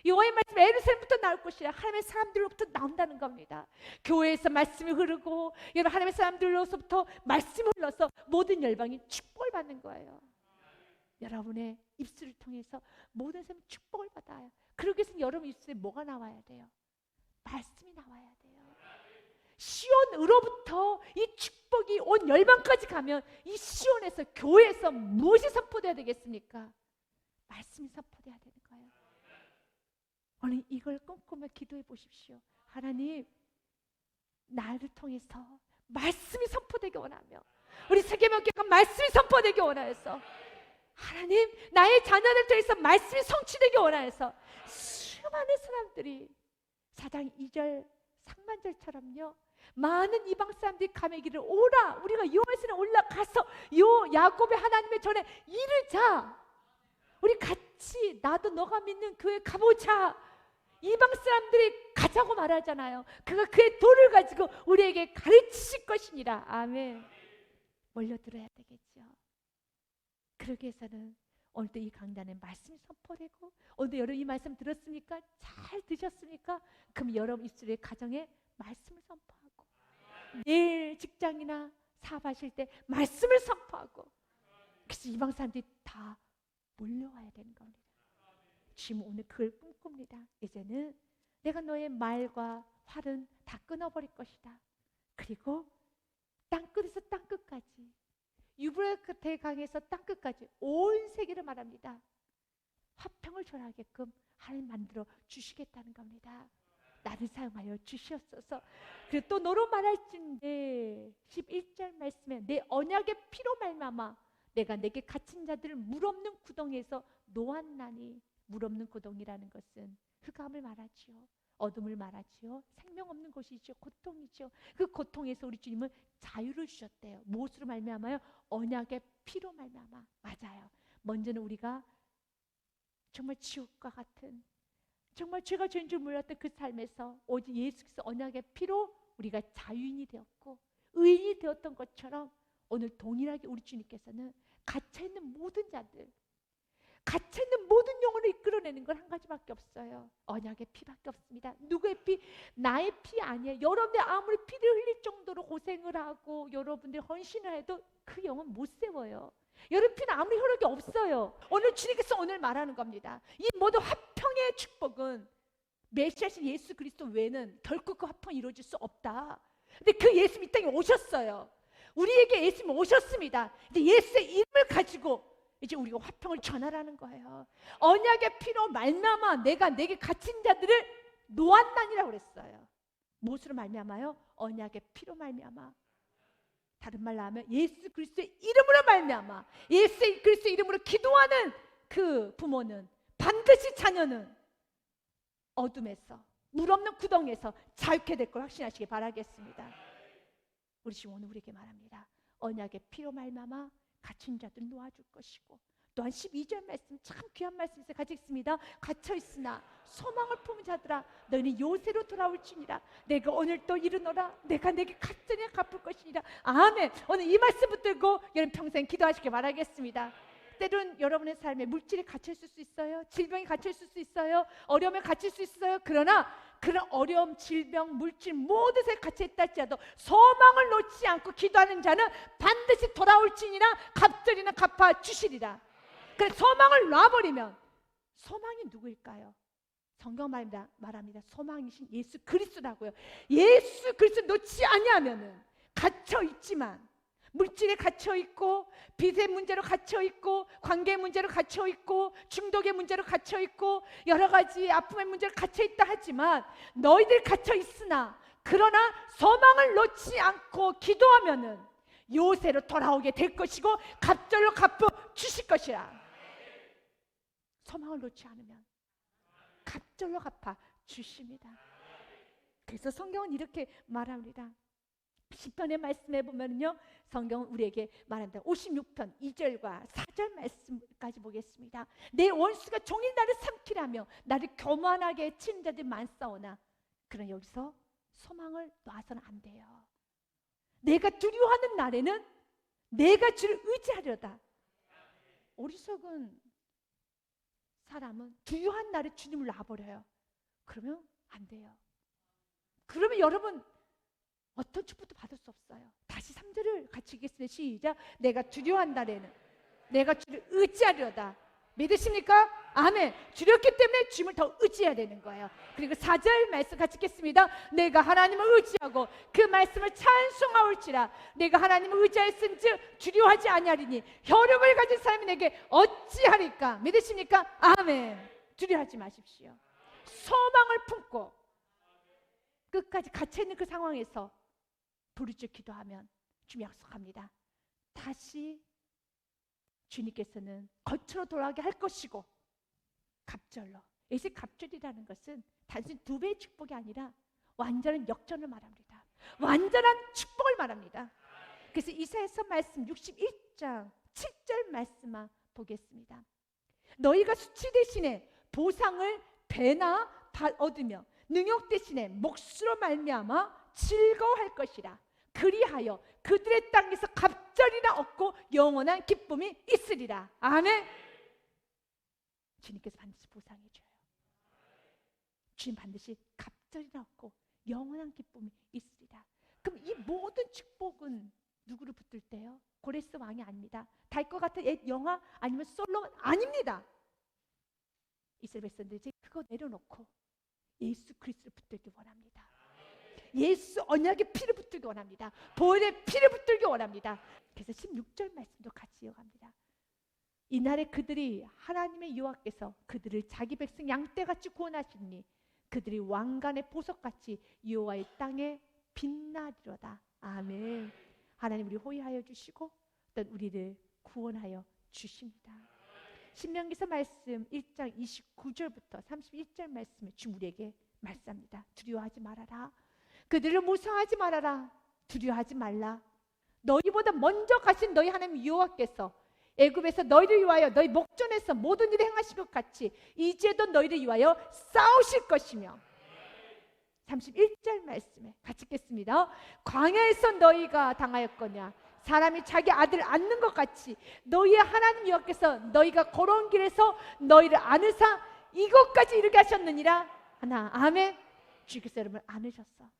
여호와의 말씀이 예루살렘부터 나올 것이라. 하나님의 사람들로부터 나온다는 겁니다. 교회에서 말씀이 흐르고 여러분 하나님의 사람들로부터 말씀이 흘러서 모든 열방이 축복을 받는 거예요. 여러분의 입술을 통해서 모든 사람이 축복을 받아요. 그러기 위해서는 여러분 입술에 뭐가 나와야 돼요? 말씀이 나와야 돼요. 시온으로부터 이 축복이 온 열방까지 가면 이 시온에서, 교회에서 무엇이 선포되어야 되겠습니까? 말씀이 선포되어야 되는 거예요. 오늘 이걸 꿈꾸며 기도해 보십시오. 하나님, 나를 통해서 말씀이 선포되기 원하며, 우리 세계명교회가 말씀이 선포되기 원하여서, 하나님 나의 자녀들 통해서 말씀이 성취되기 원하여서 수많은 사람들이 4장 2절 상반절처럼요, 많은 이방 사람들이 가며 기를 오라, 우리가 여호와의 손에 올라가서 야곱의 하나님의 전에 이르자. 우리 같이 나도 너가 믿는 교회 가보자. 이방 사람들이 가자고 말하잖아요. 그가 그의 돌을 가지고 우리에게 가르치실 것이니라. 아멘. 몰려들어야 되겠죠. 그러기 위해서는 오늘도 이 강단에 말씀이 선포되고, 오늘도 여러분 이 말씀 들었습니까? 잘 드셨습니까? 그럼 여러분 입술에 가정에 말씀을 선포하고, 내일 직장이나 사업하실 때 말씀을 선포하고, 그래서 이방 사람들이 다 몰려와야 되는 겁니다. 주님 오늘 그걸 꿈꿉니다. 이제는 내가 너의 말과 활은 다 끊어버릴 것이다. 그리고 땅끝에서 땅끝까지 유브라테 대강에서 땅끝까지 온 세계를 말합니다. 화평을 전하게끔 하나님 만들어 주시겠다는 겁니다. 나를 사용하여 주시옵소서. 그리고 또 너로 말할진대 11절 말씀에 내 언약의 피로 말미암아 내가 내게 갇힌 자들을 물 없는 구덩이에서 놓았나니. 물 없는 구덩이라는 것은 흑암을 말하지요. 어둠을 말하지요. 생명 없는 곳이죠. 고통이죠. 그 고통에서 우리 주님은 자유를 주셨대요. 무엇으로 말미암아요? 언약의 피로 말미암아. 맞아요. 먼저는 우리가 정말 지옥과 같은, 정말 죄가 죄인 줄 몰랐던 그 삶에서 오직 예수 그리스도 언약의 피로 우리가 자유인이 되었고 의인이 되었던 것처럼 오늘 동일하게 우리 주님께서는 갇혀있는 모든 자들, 갇혀있는 모든 영혼을 이끌어내는 건 한 가지밖에 없어요. 언약의 피밖에 없습니다. 누구의 피? 나의 피 아니에요. 여러분들 아무리 피를 흘릴 정도로 고생을 하고 여러분들 헌신을 해도 그 영혼 못 세워요. 여러분 피는 아무리 혈액이 없어요. 오늘 주님께서 오늘 말하는 겁니다. 이 모든 화평의 축복은 메시아신 예수 그리스도 외에는 결코 그 화평이 이루어질 수 없다. 근데 그 예수님이 이 땅에 오셨어요. 우리에게 예수님이 오셨습니다. 이제 예수의 이름을 가지고 이제 우리가 화평을 전하라는 거예요. 언약의 피로 말미암아 내가 내게 갇힌 자들을 놓았나니라고 그랬어요. 무엇으로 말미암아요? 언약의 피로 말미암아. 다른 말로 하면 예수 그리스도의 이름으로 말미암아. 예수 그리스도의 이름으로 기도하는 그 부모는 반드시 자녀는 어둠에서 물 없는 구덩이에서 자유케 될 걸 확신하시기 바라겠습니다. 우리 지금 오늘 우리에게 말합니다. 언약의 피로 말미암아 갇힌 자들 놓아줄 것이고, 또한 12절 말씀 참 귀한 말씀에서 같이 읽습니다. 갇혀있으나 소망을 품은 자들아 너희는 요새로 돌아올지니라. 내가 오늘 또 이르노라. 내가 내게 값전에 갚을 것이니라. 아멘. 오늘 이 말씀 붙들고 여러분 평생 기도하시길 바라겠습니다. 때론 여러분의 삶에 물질이 갇혀있을 수 있어요. 질병이 갇혀있을 수 있어요. 어려움에 갇힐 수 있어요. 그러나 그런 어려움, 질병, 물질 모든 것에 갇혀있다 할지라도 소망을 놓지 않고 기도하는 자는 반드시 돌아올지니라. 갑절이나 갚아 주시리라. 그래서 소망을 놔버리면, 소망이 누구일까요? 성경 말합니다. 소망이신 예수 그리스도라고요. 예수 그리스도 놓지 아니하면은 갇혀있지만, 물질에 갇혀있고 빚의 문제로 갇혀있고 관계의 문제로 갇혀있고 중독의 문제로 갇혀있고 여러 가지 아픔의 문제로 갇혀있다 하지만, 너희들 갇혀있으나 그러나 소망을 놓지 않고 기도하면은 요새로 돌아오게 될 것이고 갑절로 갚아 주실 것이라. 소망을 놓지 않으면 갑절로 갚아 주십니다. 그래서 성경은 이렇게 말합니다. 시편의 말씀에 보면요, 성경은 우리에게 말한다. 56편 2절과 4절 말씀까지 보겠습니다. 내 원수가 종일 나를 삼키라며 나를 교만하게 치는 자들이 많사오나, 그러나 여기서 소망을 놔서는 안 돼요. 내가 두려워하는 날에는 내가 주를 의지하려다. 어리석은 사람은 두려워한 날에 주님을 놔버려요. 그러면 안 돼요. 그러면 여러분 어떤 축복도 받을 수 없어요. 다시 3절을 같이 읽겠습니다. 시작. 내가 두려워한 날에는 내가 주를 의지하려다. 믿으십니까? 아멘. 두렵기 때문에 주님을 더 의지해야 되는 거예요. 그리고 4절 말씀 같이 읽겠습니다. 내가 하나님을 의지하고 그 말씀을 찬송하올지라. 내가 하나님을 의지하였은즉 두려워하지 아니하리니 혈육을 가진 사람이 내게 어찌하리까. 믿으십니까? 아멘. 두려워하지 마십시오. 소망을 품고 끝까지 갇혀있는 그 상황에서 부르짖어 기도하면 주님 약속합니다. 다시 주님께서는 겉으로 돌아가게 할 것이고 갑절로. 이제 갑절이라는 것은 단순히 2배의 축복이 아니라 완전한 역전을 말합니다. 완전한 축복을 말합니다. 그래서 이사야서 말씀 61장 7절 말씀만 보겠습니다. 너희가 수치 대신에 보상을 배나 얻으며 능욕 대신에 몫으로 말미암아 즐거워할 것이라. 그리하여 그들의 땅에서 갑절이나 얻고 영원한 기쁨이 있으리라. 아멘. 주님께서 반드시 보상해 줘요. 주님 반드시 갑절이나 얻고 영원한 기쁨이 있으리라. 그럼 이 모든 축복은 누구를 붙들 때요? 고레스 왕이 아닙니다. 다윗과 같은 옛 영화 아니면 솔로몬 아닙니다. 이스라엘 백성들이 그거 내려놓고 예수 그리스도를 붙들기 원합니다. 예수 언약의 피를 붙들기 원합니다. 보혈의 피를 붙들기 원합니다. 그래서 16절 말씀도 같이 이어갑니다. 이날에 그들이 하나님의 여호와께서 그들을 자기 백성 양떼같이 구원하시니 그들이 왕관의 보석같이 여호와의 땅에 빛나리로다. 아멘. 하나님 우리 호위하여 주시고 또 우리를 구원하여 주십니다. 신명기서 말씀 1장 29절부터 31절 말씀에 주님 우리에게 말씀합니다. 두려워하지 말아라. 그들을 무서워하지 말아라. 두려워하지 말라. 너희보다 먼저 가신 너희 하나님 여호와께서 애굽에서 너희를 위하여 너희 목전에서 모든 일을 행하신 것 같이 이제도 너희를 위하여 싸우실 것이며 31절 말씀에 같이 읽겠습니다. 광야에서 너희가 당하였거냐 사람이 자기 아들을 안는 것 같이 너희의 하나님 여호와께서 너희가 걸어온 길에서 너희를 안으사 이것까지 이르게 하셨느니라. 하나 아멘. 주께서 여러분을 안으셨어.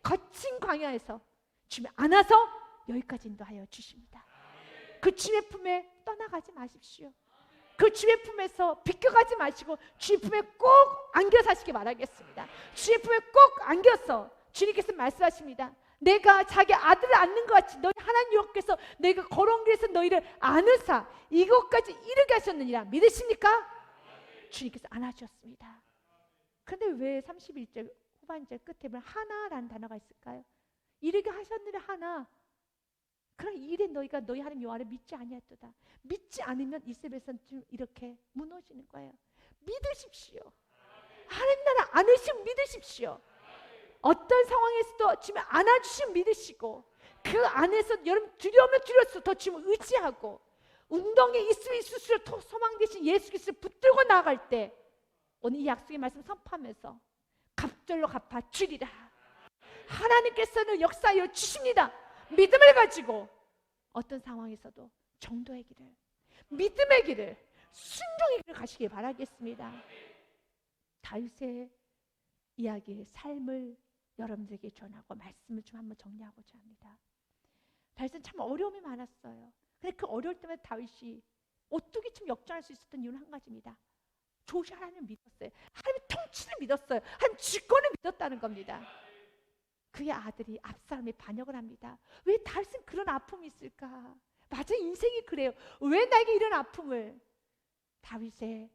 거친 광야에서 주님이 안아서 여기까지 인도하여 주십니다. 그 주의 품에 떠나가지 마십시오. 그 주의 품에서 비껴가지 마시고 주의 품에 꼭 안겨 사시기 바라겠습니다. 주의 품에 꼭 안겨서 주님께서 말씀하십니다. 내가 자기 아들을 안는 것 같이 너희 하나님 여호와께서 너희가 걸어온 길에서 너희를 안으사 이것까지 이르게 하셨느니라. 믿으십니까? 주님께서 안아주셨습니다. 그런데 왜 31절 후반절 끝에 보면 하나라는 단어가 있을까요? 이르게 하셨느냐 하나. 그럼 이래 너희가 너희 하나님 여호와를 믿지 아니하도다. 믿지 않으면 이스라엘에서는 좀 이렇게 무너지는 거예요. 믿으십시오. 하나님 나라 안으시면 믿으십시오. 어떤 상황에서도 주님 안아주시면 믿으시고 그 안에서 여러분 두려우면 두려워서 더 주님을 의지하고 운동에 있으면 있을수록 더 소망 되신 예수 그리스도를 붙들고 나아갈 때 오늘 이 약속의 말씀 선포하면서 갑절로 갚아주리라. 하나님께서는 역사하여 주십니다. 믿음을 가지고 어떤 상황에서도 정도의 길을, 믿음의 길을, 순종의 길을 가시길 바라겠습니다. 다윗의 이야기의 삶을 여러분들에게 전하고 말씀을 좀 한번 정리하고자 합니다. 다윗은 참 어려움이 많았어요. 근데 그 어려울 때마다 다윗이 어떻게 좀 역전할 수 있었던 이유는 한 가지입니다. 조시 하나님을 믿었어요. 하나님의 통치를 믿었어요. 하나님 주권을 믿었다는 겁니다. 그의 아들이 압살롬에 반역을 합니다. 왜 다윗은 그런 아픔이 있을까? 맞아, 인생이 그래요. 왜 나에게 이런 아픔을? 다윗의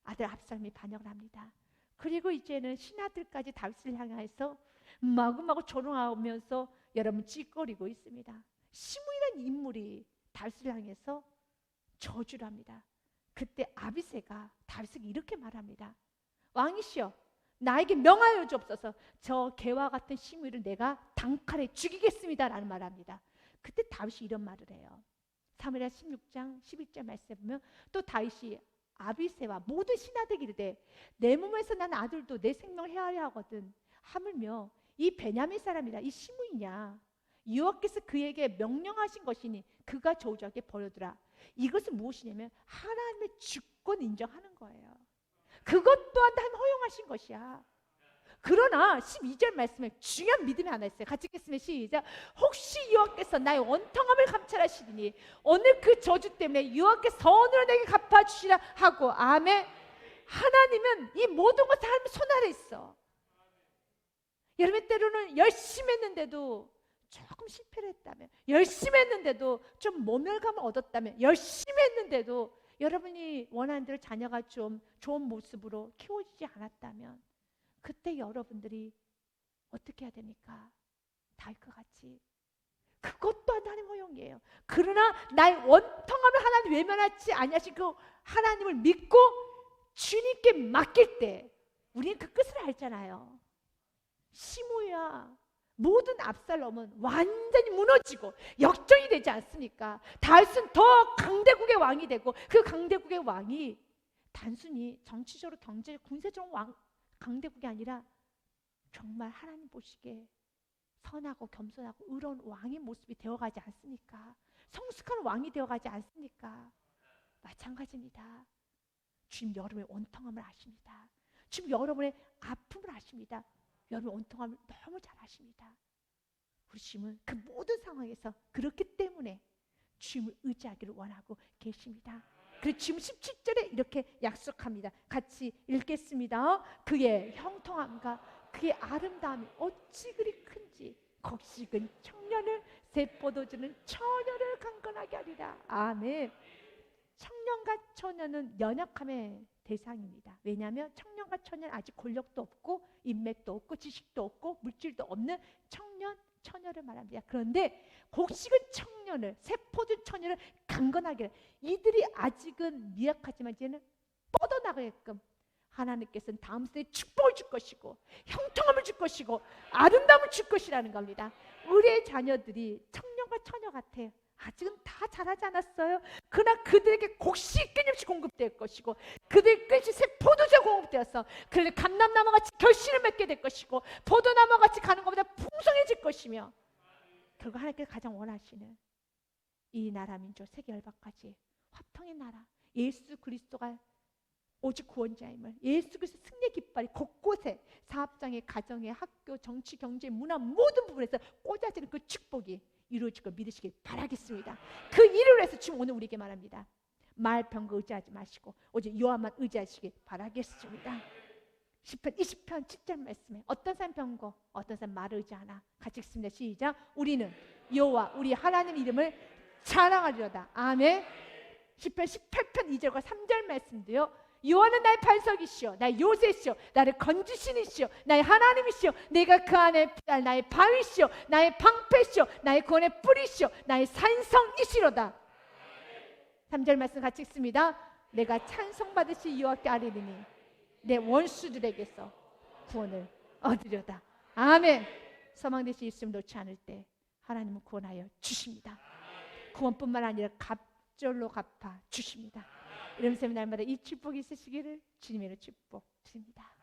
아들 압살롬이 반역을 합니다. 그리고 이제는 신하들까지 다윗을 향해서 마구마구 조롱하면서 여러분 찌꺼리고 있습니다. 시므이라는 인물이 다윗을 향해서 저주를 합니다. 그때 아비새가 다윗에게 이렇게 말합니다. 왕이시여 나에게 명하여 주옵소서. 저 개와 같은 시므이를 내가 단칼에 죽이겠습니다 라는 말을 합니다. 그때 다윗이 이런 말을 해요. 사무엘하 16장 11절 말씀에 보면 또 다윗이 아비새와 모든 신하들에게 이르되 내 몸에서 난 아들도 내 생명을 헤아려 하거든 하물며 이 베냐민 사람이라 이 시므이냐 여호와께서 그에게 명령하신 것이니 그가 저주하게 버려두라. 이것은 무엇이냐면 하나님의 주권 인정하는 거예요. 그것 또한 하나님 허용하신 것이야. 그러나 12절 말씀에 중요한 믿음이 하나 있어요. 같이 읽겠습니다. 시작. 혹시 여호와께서 나의 원통함을 감찰하시리니 오늘 그 저주 때문에 여호와께서 선으로 내게 갚아주시라 하고 아멘. 하나님은 이 모든 것을 하나님 손 아래 있어. 여러분 때로는 열심히 했는데도 조금 실패를 했다면, 열심히 했는데도 좀 모멸감을 얻었다면, 열심히 했는데도 여러분이 원하는 대로 자녀가 좀 좋은 모습으로 키워지지 않았다면 그때 여러분들이 어떻게 해야 됩니까? 다윗과 같이 그것도 하나님 허용이에요. 그러나 나의 원통함을 하나님 외면하지 아니하신 그 하나님을 믿고 주님께 맡길 때 우리는 그 끝을 알잖아요. 시므야 모든 압살롬은 완전히 무너지고 역전이 되지 않습니까? 다윗은 더 강대국의 왕이 되고 그 강대국의 왕이 단순히 정치적으로 경제 군사적으로 강대국이 아니라 정말 하나님 보시기에 선하고 겸손하고 의로운 왕의 모습이 되어가지 않습니까? 성숙한 왕이 되어가지 않습니까? 마찬가지입니다. 주님 여러분의 원통함을 아십니다. 주님 여러분의 아픔을 아십니다. 여러분 원통함을 너무 잘 아십니다. 우리 주님은 그 모든 상황에서 그렇기 때문에 주님을 의지하기를 원하고 계십니다. 그리고 주님 17절에 이렇게 약속합니다. 같이 읽겠습니다. 그의 형통함과 그의 아름다움이 어찌 그리 큰지 곡식은 청년을 새 포도주는 처녀를 강건하게 하리라. 아멘. 청년과 처녀는 연약함의 대상입니다. 왜냐하면 청년과 처녀는 아직 권력도 없고 인맥도 없고 지식도 없고 물질도 없는 청년, 처녀를 말합니다. 그런데 곡식은 청년을, 새 포도 처녀를 강건하게, 이들이 아직은 미약하지만 이제는 뻗어나가게끔 하나님께서는 다음 세대에 축복을 줄 것이고 형통함을 줄 것이고 아름다움을 줄 것이라는 겁니다. 우리의 자녀들이 청년과 처녀 같아요. 아직은 다 자라지 않았어요. 그러나 그들에게 곡식이 끊임없이 공급될 것이고 그들 끊임없이 새 포도주가 공급되어서 그들 감람나무같이 결실을 맺게 될 것이고 포도나무같이 가는 것보다 풍성해질 것이며 결국 하나님께서 가장 원하시는 이 나라 민족 세계 열방까지 화평의 나라, 예수 그리스도가 오직 구원자임을, 예수 그리스도 승리의 깃발이 곳곳에 사업장에, 가정에, 학교, 정치, 경제, 문화 모든 부분에서 꽂아지는 그 축복이 이루어질 걸 믿으시길 바라겠습니다. 그 일을 위해서 지금 오늘 우리에게 말합니다. 말 병거 의지하지 마시고 오직 여호와만 의지하시길 바라겠습니다. 시편 20편 7절 말씀에 어떤 사람 병거, 어떤 사람 말을 의지하나. 같이 읽습니다. 시작. 우리는 여호와 우리 하나님 이름을 자랑하리로다. 아멘. 시편 18편 2절과 3절 말씀도요. 여호와는 나의 반석이시오, 나의 요새시오, 나를 건지시니시오, 나의 하나님이시오, 내가 그 안에 피할 나의 바위시오, 나의 방패시오, 나의 구원의 뿌리시오, 나의 산성이시로다. 3절 말씀 같이 읽습니다. 내가 찬송받으시 여호와께 아뢰리니 내 원수들에게서 구원을 얻으려다. 아멘. 소망되시 예수님 놓지 않을 때 하나님은 구원하여 주십니다. 구원뿐만 아니라 갑절로 갚아 주십니다. 이러면서 날마다 이 축복이 있으시기를 주님의 축복 드립니다.